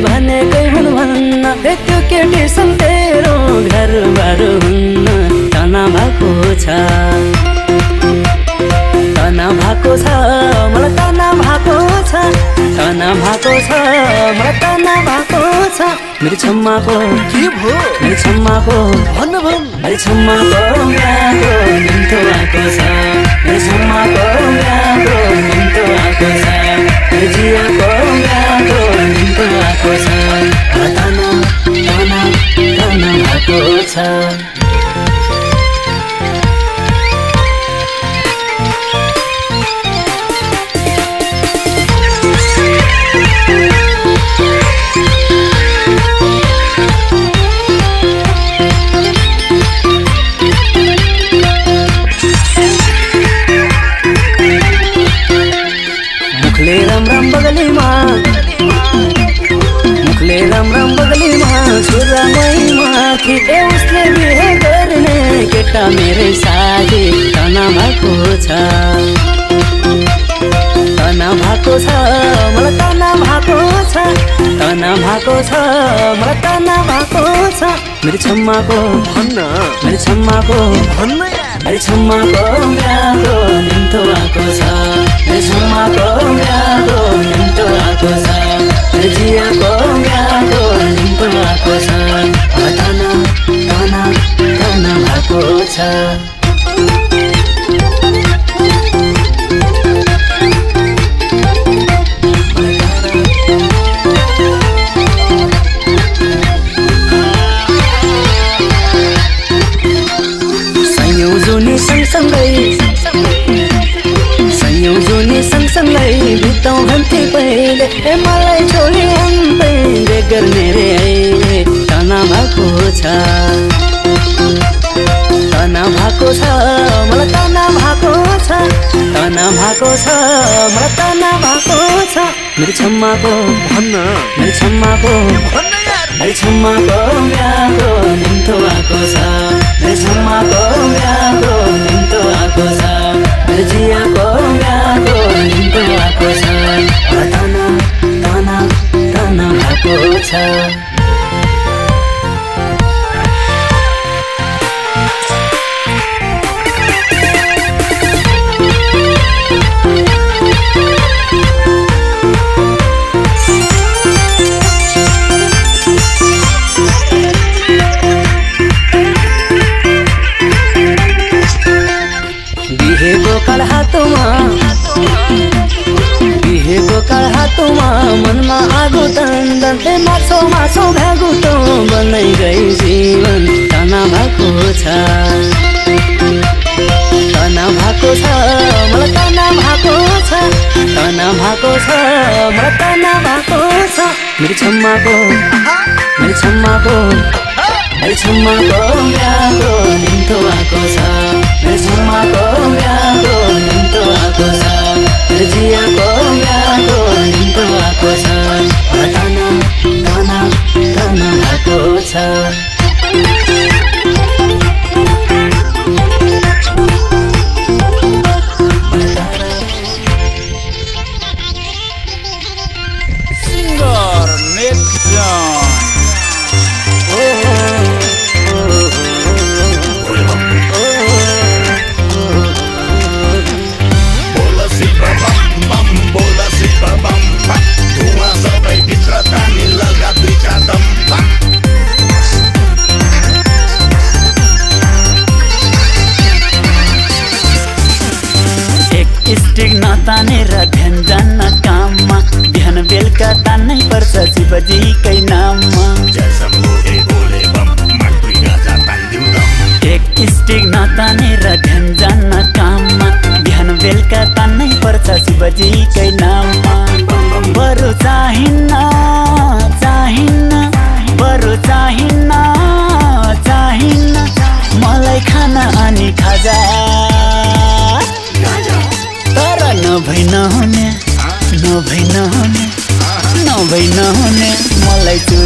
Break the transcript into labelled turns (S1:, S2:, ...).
S1: भनेकै हुन् भन्न त्यो केटीसँग तेरो घरबार हुन्न तना भएको छ तना भएको छ मलाई तना भएको छ तना भएको छ मलाई तना भएको छ मेरो छम्माको
S2: के भयो
S1: मेरो छम्माको
S2: भन्न भन्
S1: मेरो छम्माको बिहाको निम्तो आएको छ मेरो छम्माको बिहाको निम्तो आएको छ मेरो जियाको बिहाको निम्तो आएको छ तना तना तना भएको छ मुखले राम राम बगलीमा मुखले राम राम बगलीमा छुरा मै माथि उसले बिहे गर्ने केटा मेरै साथी तना भएको छ तना भएको छ मलाई तना भएको छ तना भएको छ मलाई तना भएको छ मेरो छम्माको
S2: भन्न
S1: मेरो छम्माको
S2: भन्न
S1: मेरो छम्माको बिहाको निम्तो आएको छ मेरो छम्माको बिहाको निम्तो आएको छ मेरो जियाको बिहाको निम्तो आएको छ तना तना तना भएको छ सयौं जोनी सँगसँगै बिताउँ भन्थे पहिले मलाई छोडी अन्तै बेगर मेरे अहिले तना भएको छ तना भएको छ मलाई तना भएको छ तना भएको छ मलाई तना भएको छ मेरो छम्माको
S2: भन्न
S1: मेरो छम्माको
S2: भन्न यार
S1: मेरो छम्माको बिहाको निम्तो आएको छ मेरो छम्माको बिहाको निम्तो आएको छ मेरो जियाको बिहाको निम्तो आएको छ तना तना तना भएको छ बिहेको काल हातोमा मनमा आगो तन्दन माछो माछो भ्यागुतो बन्दै गई जीवन तना भएको छ तना भएको छ मलाई तना भएको छ तना भएको छ मलाई तना भएको छ मेरो छम्माको मेरो छम्माको मेरो छम्माको बिहाको निम्तो आएको छ मेरो छम्माको बिहाको निम्तो आएको छ मेरो जियाको बिहाको निम्तो आएको छ तना तना तना भएको छ
S2: सिंगर नेक्सन
S1: स्टिक नतानेर ध्यान जान्न काममा बिहान बेलुका तान्नै पर्छ शिवजीकै नाममा एक स्टिक नतानेर ध्यान जान्न काममा बिहान बेलुका तान्नै पर्छ शिवजीकै नाममा बरु चाहिन्न चाहिन्न बरु चाहिन्न चाहिन्न मलाई खाना अनि खाजा तर नभई नहुने मलाई चुरो